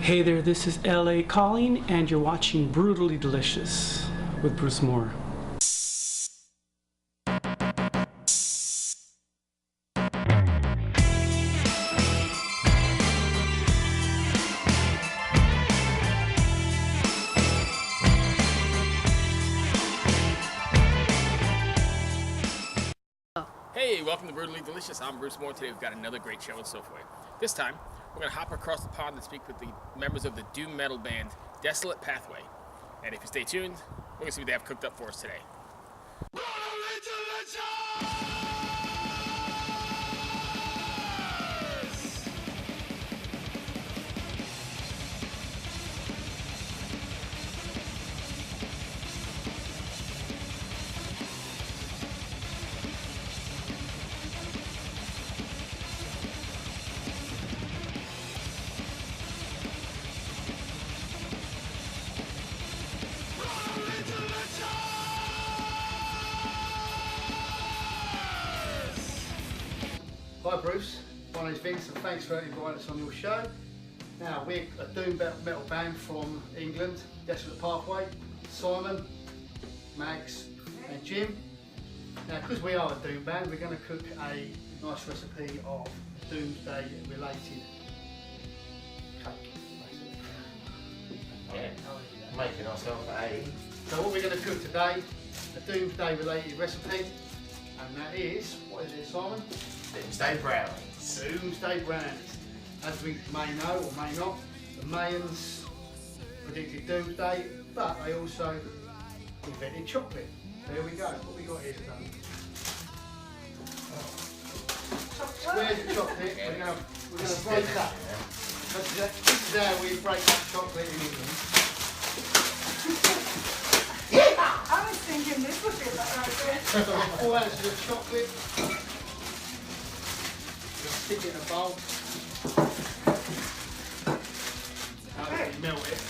Hey there, this is LA Calling, and you're watching Brutally Delicious with Bruce Moore. Hey, welcome to Brutally Delicious. I'm Bruce Moore. Today we've got another great show in Software. This time, we're going to hop across the pond and speak with the members of the Doom Metal band, Desolate Pathway. And if you stay tuned, we're going to see what they have cooked up for us today. Hi Bruce, my name's Vince and thanks for inviting us on your show. Now we're a Doom Metal band from England, Desolate Pathway, Simon, Max and Jim. Now because we are a Doom band, we're going to cook a nice recipe of Doomsday related cake. Yeah, making ourselves a... So what we're going to cook today, a Doomsday related recipe, and that is, what is it Simon? Doomsday Brownies. Doomsday Brownies. As we may know or may not, the Mayans predicted Doomsday, but they also invented chocolate. There we go. What we got here today? Squares of chocolate. We're going to break that. This is how we break up chocolate in England. I was thinking this would be like right. 4 ounces of chocolate. Stick it in a bowl. Now you melt it.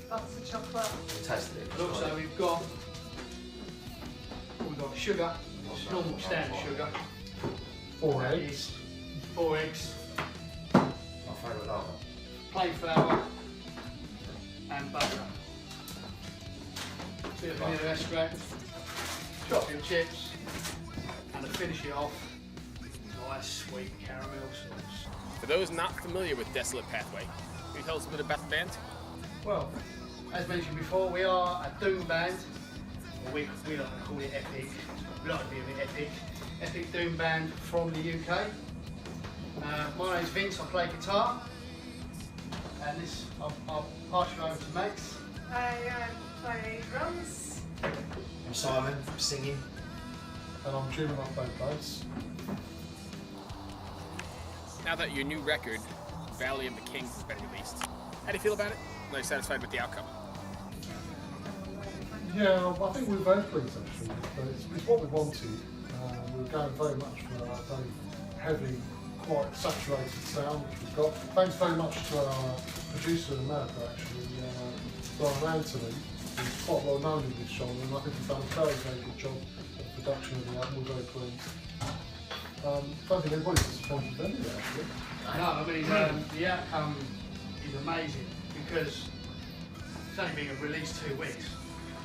Lots of chocolate. Tasted it. And also we've got sugar, normal standard sugar. 4 eggs. 4 eggs. My favourite lava. Plain flour and butter. Bit of vanilla extract, chocolate chips, and to finish it off, nice sweet caramel sauce. For those not familiar with Desolate Pathway, can you tell us a bit about the band? Well, as mentioned before, we are a Doom band. We like to call it epic. We like to be a bit epic. Epic Doom band from the UK. My name's Vince, I play guitar. And this, I'll pass you over to Max. I play drums. I'm Simon, I'm singing. And I'm Jim and I play bass. Now that your new record, Valley of the Kings, has been released, how do you feel about it? Are you satisfied with the outcome? Yeah, I think we're very pleased actually. But it's what we wanted. We were going very much for a very heavy, quite saturated sound, which we've got. Thanks very much to our producer in America actually, Brian Anthony, who's quite well known in this genre, and I think he's done a very, very good job of production of the album. We're very pleased. Don't think anybody's disappointed with any of it actually. No, I mean the outcome is amazing because it's only been released 2 weeks.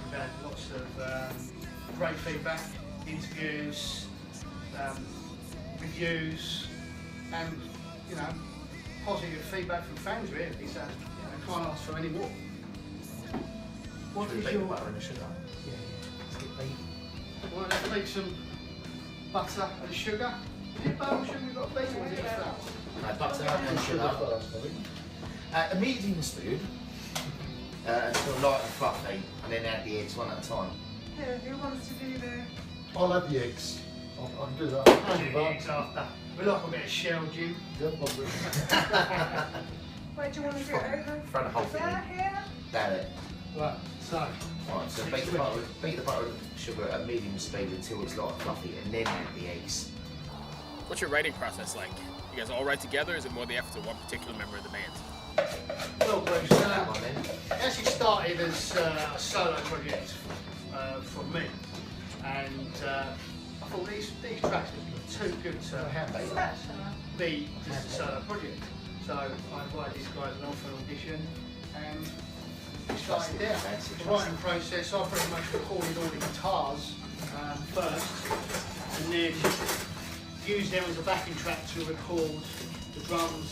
We've had lots of great feedback, interviews, reviews, and positive feedback from fans really. So I can't ask for any more. What is your butter and the sugar? Yeah. Let's get beat. Well, let's make some butter and sugar. Is it butter and sugar we've got to beat, or is it flour? Butter and sugar. A medium spoon until light and fluffy, and then add the eggs one at a time. Yeah, who wants to do the... I'll add the eggs. I can do that. Do the eggs after. We like a bit of shell, Jim. Yeah, lovely. Where do you want to do it over? Throw the whole thing There, in. here? Add it. Right, so. Right, so beat the butter and sugar at medium speed until it's light and fluffy, and then add the eggs. What's your writing process like? You guys all write together, or is it more the efforts of one particular member of the band? Well, Bruce, it actually started as a solo project from me, and I thought these tracks would be too good to be just a solo project. So I invited these guys along for an audition, and we started there. The writing process, I pretty much recorded all the guitars first, and then used them as a backing track to record the drums,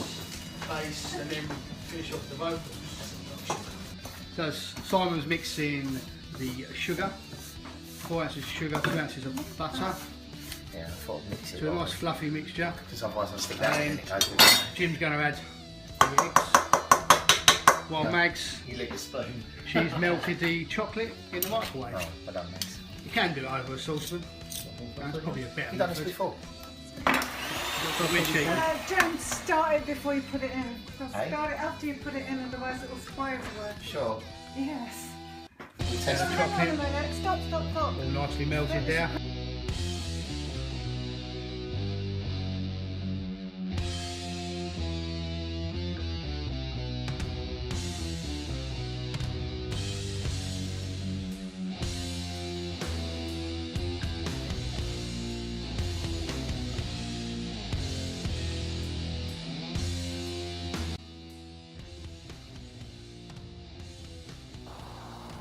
bass, and then finish off the vocals. So Simon's mixing the sugar, 4 ounces of sugar, 2 ounces of butter. Yeah, I thought mix it. So a nice fluffy mixture. Because otherwise I'll stick that in and it goes with it. Jim's going to add the eggs. While Mags, You lick the spoon. she's melted the chocolate in the microwave. Oh, well done, Max. You can do it over a saucepan. That's probably a better You've done this method. before? Don't start it before you put it in. Hey? Start it after you put it in, otherwise it will spoil the work. Sure. Yes. We test it. Hang on a minute. Stop. All nicely melted there.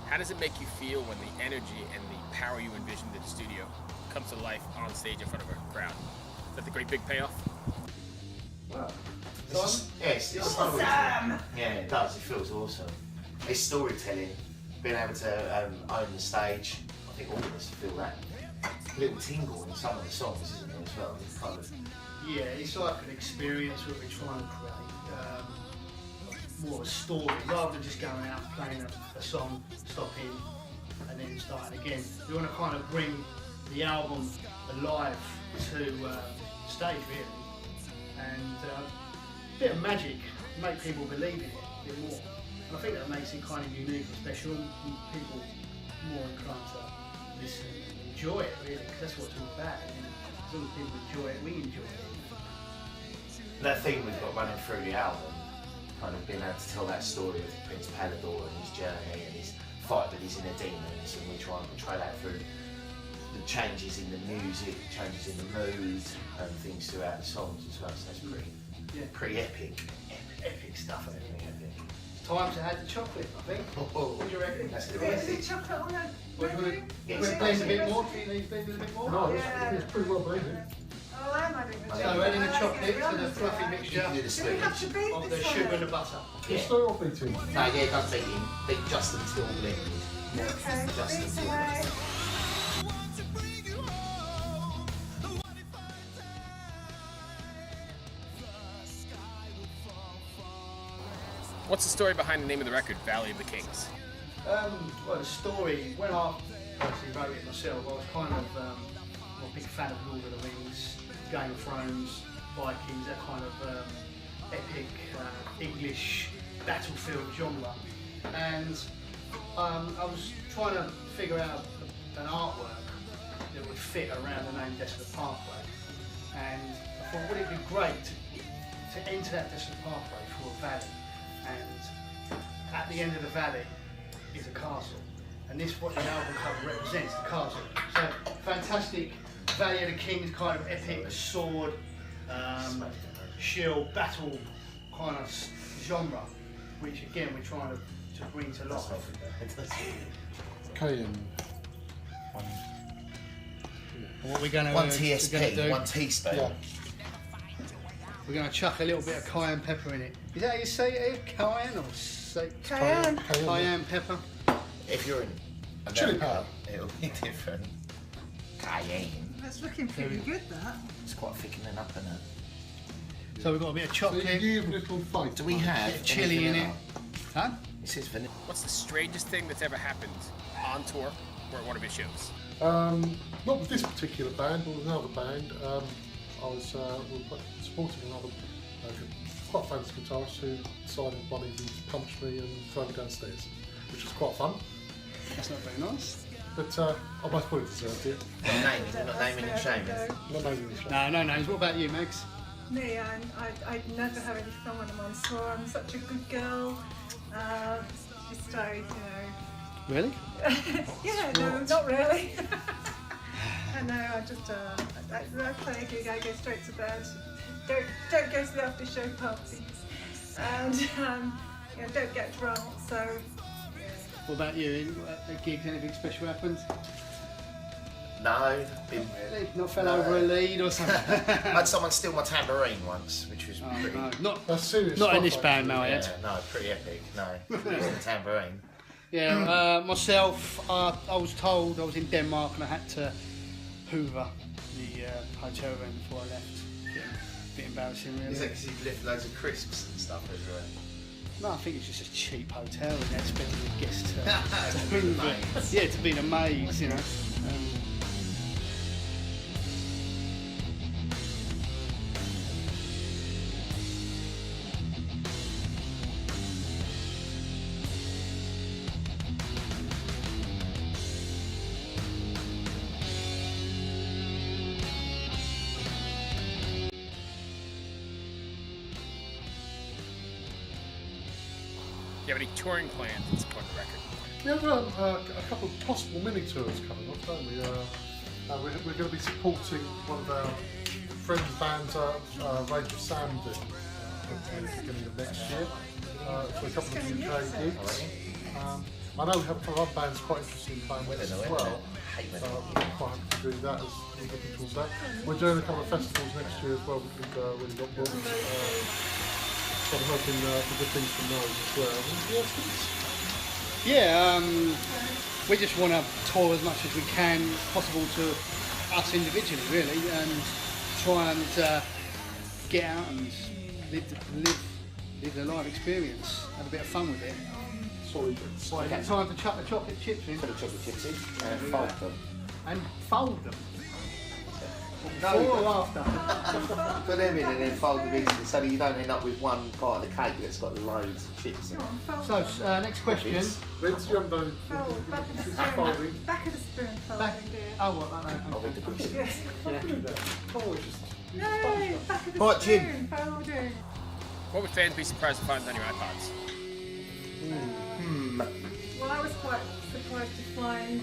How does it make you feel when the energy and the power you envisioned in the studio comes to life on stage in front of a crowd? Is that the great big payoff? Yes, it's Awesome! Yeah, it does. It feels awesome. It's storytelling. Being able to own the stage. I think all of us feel that little tingle in some of the songs, isn't it, as well? It's kind of... Yeah, it's like an experience that we're trying to create. More of a story, rather than just going out and playing a song, stopping, and then starting again. We want to kind of bring the album alive to stage, really, and a bit of magic, make people believe in it a bit more. And I think that makes it kind of unique and special, and people more inclined to listen and enjoy it, really, because that's what it's all about. And as long as people enjoy it, we enjoy it. That theme we've got running through the album, kind of being able to tell that story of Prince Palador and his journey and his fight with his inner demons, and we try and portray that through the changes in the music, changes in the mood, and things throughout the songs as well. So that's pretty epic. Epic stuff. Epic. Time to add the chocolate, I think. What do you reckon? That's the Is best. it chocolate on it? What do you want to place a bit more? Do you need a bit more? No, Yeah. it's pretty well blended. Oh, I'm adding the So chocolate. adding the I like chocolate it. to the fluffy You mixture can do the Do we have to spoon. beat of the this sugar one? and the butter. Yeah. Stir or beating? No, yeah, it does beat just until blended. Okay, Just beat until away. What's the story behind the name of the record, Valley of the Kings? Well, the story, when I personally wrote it myself, I was kind of a big fan of Lord of the Rings, Game of Thrones, Vikings, that kind of epic English battlefield genre. And I was trying to figure out an artwork that would fit around the name Desolate Pathway. And I thought, would it be great to enter that Desolate Pathway through a valley, and at the end of the valley is a castle. And this is what the album cover represents, the castle. So, fantastic Valley of the Kings, kind of epic sword, shield, battle kind of genre, which again we're trying to bring to life. Cayenne. What we're going to One do, TSP, one teaspoon. Yeah. we're going to chuck a little bit of cayenne pepper in it. Is that how you say it? Cayenne or say Cayenne. cayenne pepper? If you're in Chili America, it'll be different. Cayenne. That's looking pretty good, that. It's quite thickening up, isn't it? So we've got a bit of So chocolate, you give little fight. Do we have chili in it. vanilla? Huh? It says vanilla. What's the strangest thing that's ever happened on tour or at one of your shows? Not with this particular band, but with another band. I was supporting another quite famous guitarist who decided one evening to punch me and throw me downstairs, which was quite fun. That's not very nice. But I most probably deserved it. Not naming and shaming. Not naming the show. No, no names. What about you, Max? Me, I'd never have any fun when I'm on tour. I'm such a good girl. Just Really? yeah, no, not really. I know, I just, I play a gig, I go straight to bed. Don't go to the after show parties. and don't get drunk. So. What about you? At gigs, anything special happened? No, Really? Not fell over a lead or something? I had someone steal my tambourine once, which was pretty. No, not That's serious. not in stuff, this band, actually. Moed. Yeah, no, pretty epic. No, losing the tambourine. Yeah, myself, I was told I was in Denmark and I had to hoover the hotel room before I left. A bit embarrassing, really. Is it because you've left loads of crisps and stuff as well? No, I think it's just a cheap hotel and they're expecting the guests to To be the hoover. maids. Yeah, to be the maids, you know. Do you have any touring plans to support the record? We have a couple of possible mini tours coming up, don't we? We're going to be supporting one of our friends' bands, Rage of Sound, hopefully at the beginning of next year, for a couple of UK gigs. I know we have some other bands quite interested in playing with us as well, so I'm quite happy to do that as we're looking towards that. We're doing a couple of festivals next year as well, which we've really got booked. So I'm hoping for good things from those as well. Yeah, we just want to tour as much as we can, possible to us individually, really, and try and get out and live the live experience, have a bit of fun with it. Sorry, Right, it's time to chuck the chocolate chips in Put the chocolate chips in and fold them. and fold them. Before or after? Put them in and then fold them in so that you don't end up with one part of the cake that's got loads of chips in it. So, next question. Vince, you haven't done Fold, back of the it's spoon. folding. Back of the spoon folding, Back. dear. Oh, what? I'll read the books. Yes. Oh, it's just. No, back of the Right, Jim. spoon folding. What would fans be surprised to find on your iPods? Well, I was quite surprised to find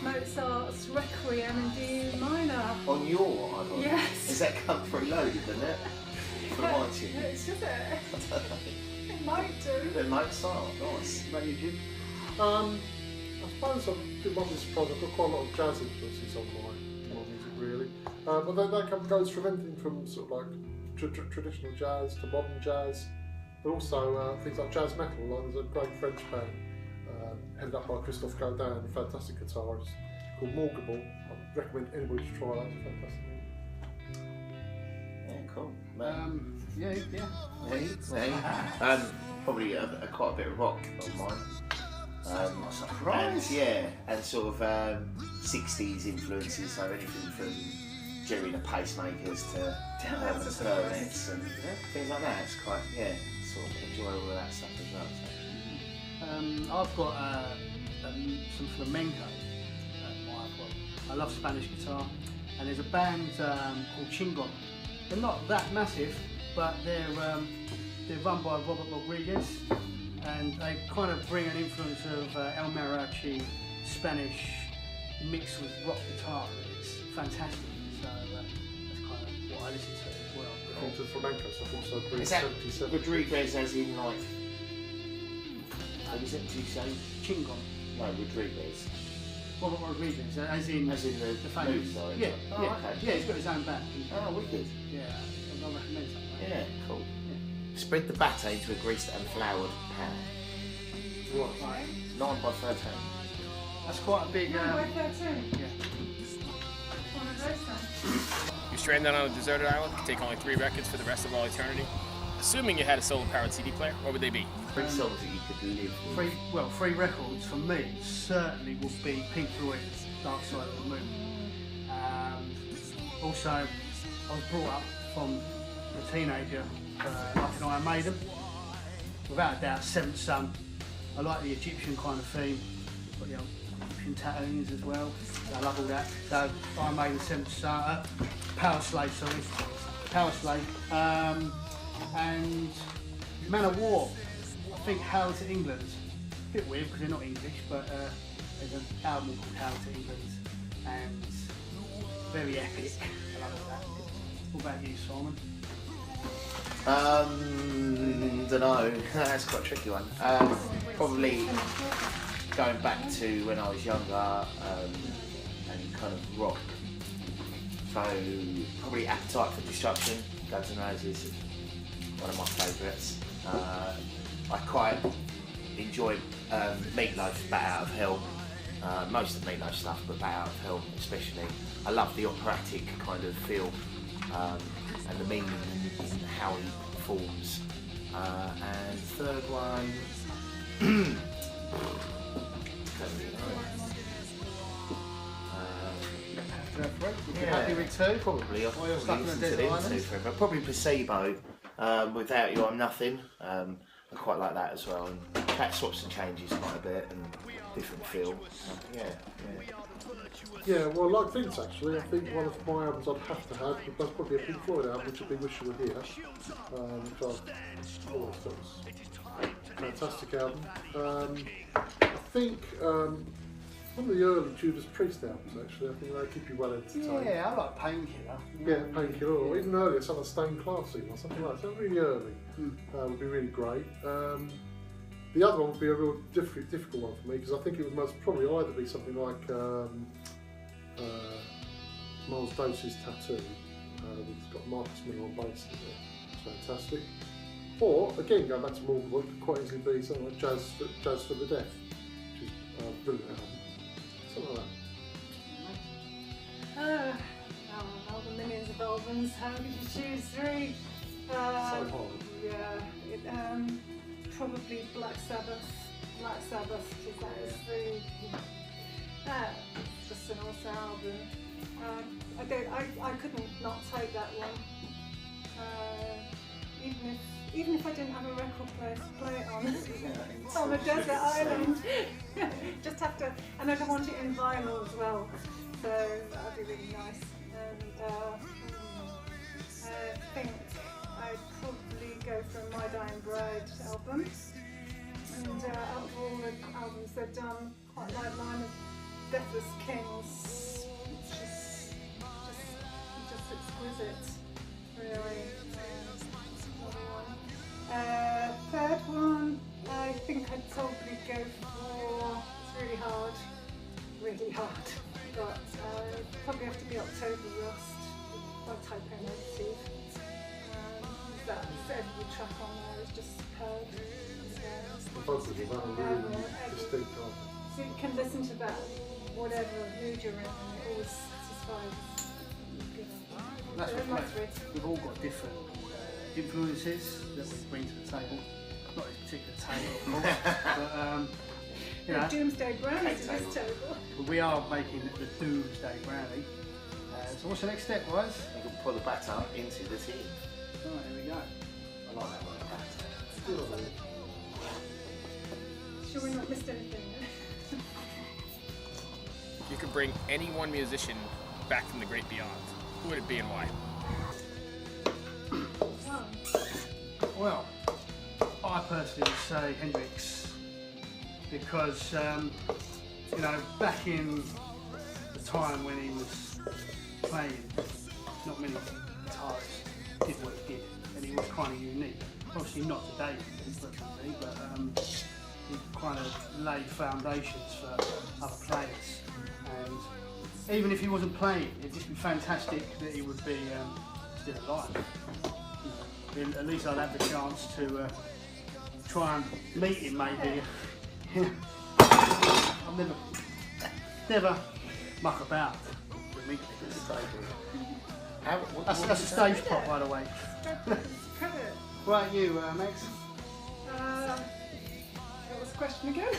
Mozart's Requiem in D minor. On your iPod? Yes. Has that come preloaded, doesn't it? For writing? It's just it might do. The Mozart, nice. About you, Jim? I suppose I've been mildly surprised. I've got quite a lot of jazz influences on my music, really. But that goes from anything from sort of like traditional jazz to modern jazz, but also things like jazz metal. Like there's a great French band headed up by Christophe Gaudin, a fantastic guitarist called Morgable. I recommend anybody to try that. It's fantastic. Yeah, cool. Yeah. Probably quite a bit of rock on mine. Surprise! And sort of 60s influences, so anything from Jerry the Pacemakers to the Clarinets and things like that. It's quite, sort of enjoy all of that stuff as well. So. I've got some flamenco at my iPod. I love Spanish guitar, and there's a band called Chingon. They're not that massive, but they're run by Robert Rodriguez, and they kind of bring an influence of El Mariachi, Spanish, mixed with rock guitar. It's fantastic. So that's kind of what I listen to as well. Into flamenco stuff also brings Is that 77. Rodriguez as in like, what is it, you say? Chingon. No, Rodriguez. Robert Rodriguez, as in the famous. news side. Yeah, Oh, yeah, okay. yeah. He's got his own band. Oh, wicked. Yeah, I recommend something. Yeah, cool. Spread the batter into a greased and floured pan. Right. 9 by 13. That's quite a big. 9 by 13. Yeah. One of those things. You're stranded on a deserted island, you take only 3 records for the rest of all eternity. Assuming you had a solar-powered CD player, what would they be? 3 songs that you could live with. Three records for me certainly would be Pink Floyd's Dark Side of the Moon. Also, I was brought up from a teenager like an Iron Maiden. Without a doubt, Seventh Son. I like the Egyptian kind of theme. Got the old Egyptian tattoos as well. I love all that. So Iron Maiden, Seventh Son, Power Slave, sorry. Power Slave. And Man of War. I think Hail to England. A bit weird because they're not English, but there's an album called Hail to England, and very epic. I love that. What about you, Simon? don't know. That's quite a tricky one. Probably going back to when I was younger and kind of rock. So probably Appetite for Destruction, Guns N' Roses, is one of my favourites. I quite enjoy Meatloaf's Bat Out of Hell. Most of Meatloaf stuff, but Bat Out of Hell especially. I love the operatic kind of feel and the meaning in how he performs. And third one, Happy with two? probably. I've Or you're probably stuck in a listened to desert them island? two for him, but probably Placebo. Without You I'm Nothing. I quite like that as well. And that swaps and changes quite a bit and different feel. Yeah, well, like Vince actually, I think one of my albums I'd have to have, but that's probably a Pink Floyd album, which would be Wish You Were Here, which I've always thought was a fantastic album. I think one of the early Judas Priest albums actually, I think they keep you well entertained. Yeah, I like Painkiller. Yeah, Painkiller, or even earlier, some of Stained Class or something like that. So really early would be really great. The other one would be a real difficult one for me because I think it would most probably either be something like Miles Davis's Tattoo, it's got Marcus Miller on bass in it. It's fantastic. Or again, going back to Morgan Wood, could quite easily be something like Jazz for the Deaf, which is a brilliant album. Something like that. All the millions of albums. How did you choose three? So hard. Yeah, probably Black Sabbath. Black Sabbath, because that is just an awesome album. I couldn't not take that one. Even if I didn't have a record player to play it on a desert island, just have to, and I'd want it in vinyl as well, so that would be really nice. And I think I'd probably go for My Dying Bride album. And out of all the albums they've done, quite like mine of Deathless Kings, which is just exquisite, really. Third one, I think I'd probably go for, it's really hard, but probably have to be October Rust by Typo Negative. That every track on there is just superb. The vocals of that are really distinct, aren't they? So you can listen to that whatever mood you're in, and it always satisfies. That's They're what my three. we've all got different influences that we bring to the table. Not this particular table, of course, but you know. Doomsday Brownies is terrible. But we are making the Doomsday Brownie. So what's the next step, guys? You can put the batter into the tea. Right, here we go. I like that one, batter. Good on you. Sure we're not missed anything. You could bring any one musician back from the great beyond. Who would it be and why? Well, I personally would say Hendrix because, you know, back in the time when he was playing, not many guitarists did what he did, and he was kind of unique. Obviously not today, unfortunately, but he kind of laid foundations for other players. And even if he wasn't playing, it'd just be fantastic that he would be still alive. Then at least I'd have the chance to try and meet him, maybe. I've never muck about with meeting him. That's a stage prop, by the way. Credit. Right, you, Max. What was the question again?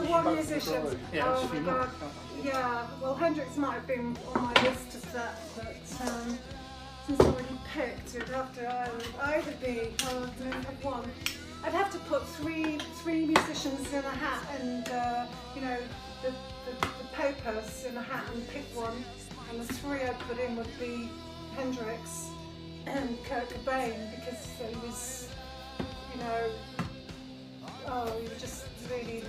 One musician. Yeah, Oh just my be god. more. Yeah, well, Hendrix might have been on my list of that, but since I already picked, it'd have to either be, one. I'd have to put three musicians in a hat and, you know, the papers in a hat and pick one. And the three I'd put in would be Hendrix and Kurt Cobain, because he was, you know, he was just really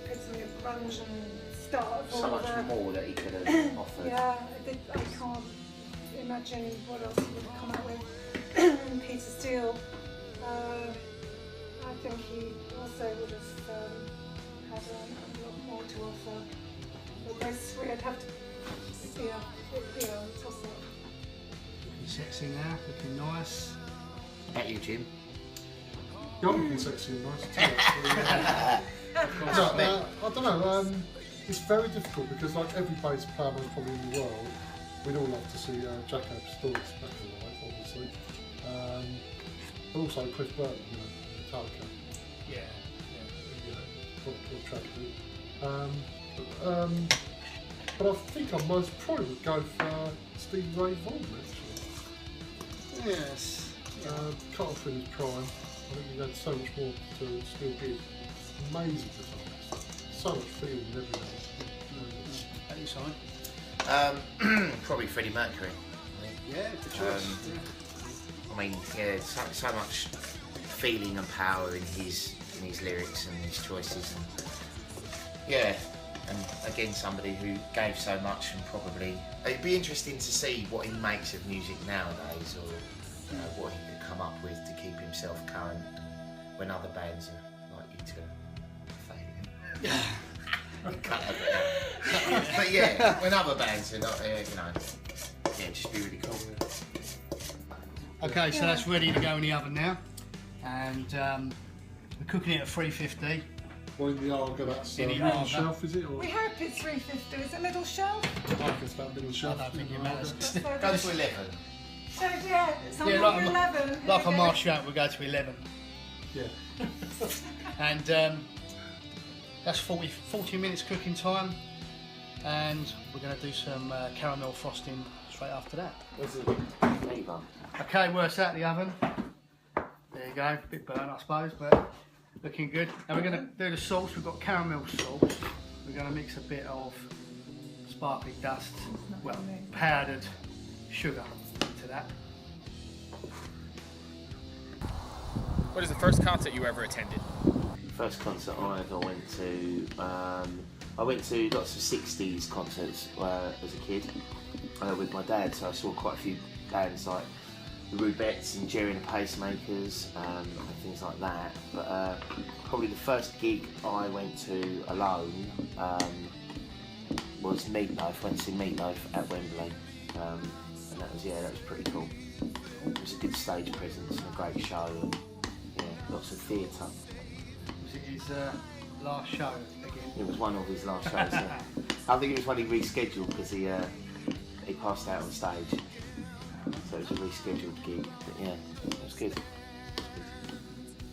epitome of grunge and start of So all much that. more that he could have offered. Yeah, I can't imagine what else he would have come up with. Peter Steele, I think he also would have had a lot more to offer. But most we'd have to, toss up. Looking sexy now, looking nice. At you, Jim. You're looking sexy and nice too. Actually. I don't know. It's very difficult because, like every bass player probably in the world, we'd all love to see Jack Abstor's back in life, obviously. But also Chris Burton, Metallica. Yeah. What tragedy. But I think I most probably would go for Stevie Ray Vaughan, actually. Yes. Cut off in his prime. I think he had so much more to still give. Amazing guitarist. So much feeling in every note. How do you sign? Probably Freddie Mercury. I think. Yeah, it's a choice. I mean, yeah, so much feeling and power in his lyrics and his choices. And, yeah, and again, somebody who gave so much and probably it'd be interesting to see what he makes of music nowadays, or what he could come up with to keep himself current when other bands are likely to fade. Cut that bit out. But yeah, when other bands are not, just be really cool. Okay, so that's ready to go in the oven now, and we're cooking it at 350. Well, in the Arga, that's In the middle Arga. shelf, is it? Or We hope it's 350. Is it middle shelf? I think it's about middle I shelf. don't think in it the matters. Arga. Go to 11. So yeah, it's on Yeah, number 11. Like a martial art, we'll go to 11. Yeah. And that's 40 minutes cooking time, and we're going to do some caramel frosting straight after that. That's it. There you go. Okay, well, it's out of the oven. There you go, a bit burnt I suppose, but looking good. And we're going to do the sauce. We've got caramel sauce. We're going to mix a bit of sparkling dust, well, powdered sugar into that. What is the first concert you ever attended? First concert I ever went to, I went to lots of 60s concerts as a kid with my dad, so I saw quite a few bands like the Rubettes and Jerry and the Pacemakers and things like that. But probably the first gig I went to alone was Meatloaf. Went to see Meatloaf at Wembley, and that was pretty cool. It was a good stage presence and a great show, and lots of theatre. Was it his last show again? It was one of his last shows. Yeah. I think it was one he rescheduled because he passed out on stage. So it was a rescheduled gig. But yeah, it was good.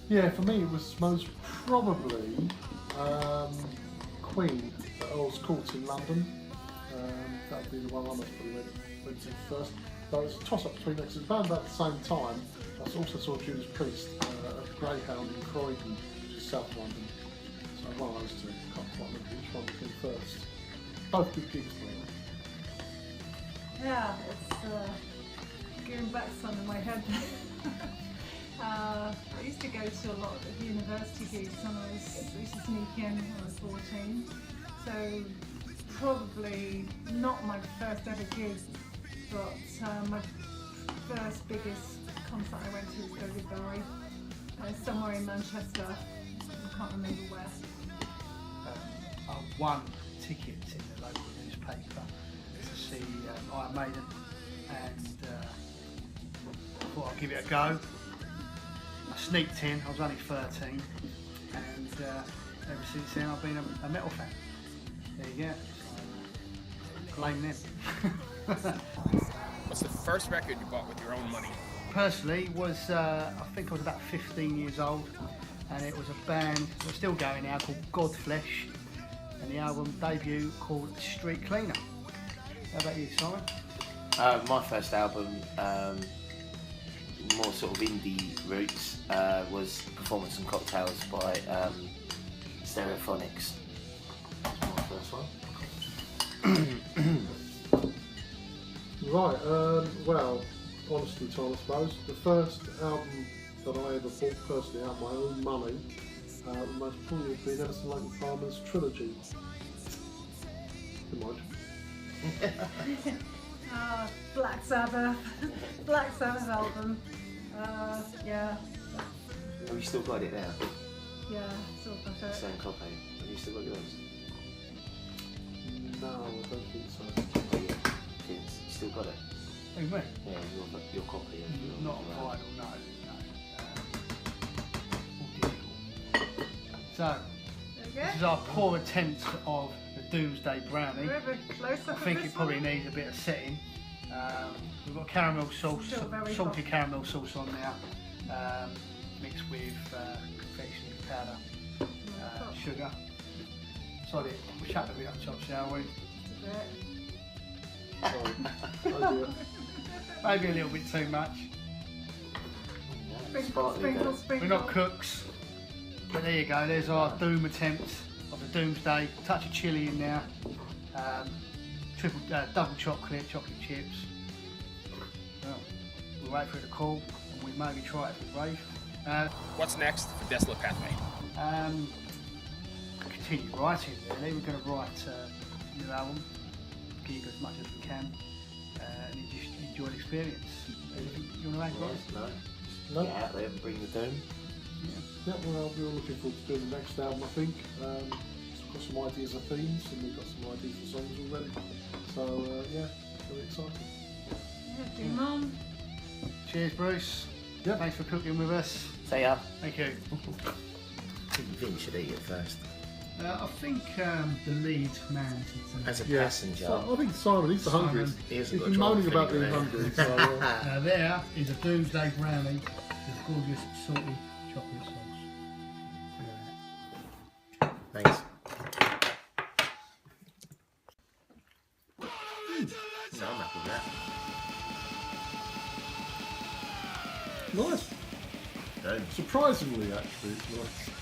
Yeah, for me it was most probably Queen at Earl's Court in London. That would be the one I most probably went to first. But it was a toss-up between them. It was around about the same time. I also saw Judas Priest at Greyhound in Croydon, which is South London. So one of those two. Can't quite remember which one came first. Both good gigs for me. Yeah, it's going back some in my head. I used to go to a lot of university gigs when I used to sneak in when I was 14. So probably not my first ever gig, but my first biggest concert I went to was David Bowie, somewhere in Manchester. I can't remember where. I won tickets in the local newspaper to see Iron Maiden, and I thought I'd give it a go. I sneaked in, I was only 13, and ever since then I've been a metal fan. There you go. So, blame them. What's the first record you bought with your own money? Personally, was I think I was about 15 years old, and it was a band that's still going now called Godflesh, and the album debut called Street Cleaner. How about you, Simon? My first album, more sort of indie roots, was Performance and Cocktails by Stereophonics. That's my first one. Right, well, honesty time I suppose. The first album that I ever bought personally out of my own money most probably would be Emerson, Lake and Palmer's Trilogy. Good mind. Black Sabbath album. Yeah. Have you still got it now? Yeah, still got it. Same copy. Have you still got yours? No, I don't think so. Oh yeah. Kids, you still got it? Who, me? Yeah, your copy of your Not your vinyl, album. no. All digital. So, There you this is go. our poor attempt of the Doomsday Brownie. We're a bit closer I for think this it probably one. needs a bit of setting. We've got caramel sauce, Still very salty hot. caramel sauce on now, mixed with confectionery powder, sugar. Sorry, we'll chat a bit on top, shall we? Sorry. Oh dear. Maybe a little bit too much. Sprinkle, Sparkly sprinkle, bit. sprinkle. We're not cooks, but there you go. There's our Doom attempt of the Doomsday. Touch of chilli in there. Double chocolate chips. Well, we'll wait for it to cool and we maybe try it for Brave. What's next for Desolate Pathway? Continue writing really. We're going to write a new album, gig as much as we can, and just enjoy the experience. Anything you want to add, guys? No. No? Get out there and bring the Doom. Yeah, well, we're all looking forward to doing the next album, I think. We've got some ideas of themes and we've got some ideas for songs already. So, yeah, very exciting. Yeah, Doom on. Cheers, Bruce. Yeah. Thanks for cooking with us. Say ya. Thank you. I think you should eat it first. I think the lead man should As a Yeah. passenger. So, I think Simon, he's the Simon. hungriest. He hasn't He's got been to drive moaning about being anywhere. hungry, so there is a Doomsday Brownie with gorgeous salty chocolate sauce. Thanks. So I'm happy with that. nice. Doom. Surprisingly, actually, it's nice.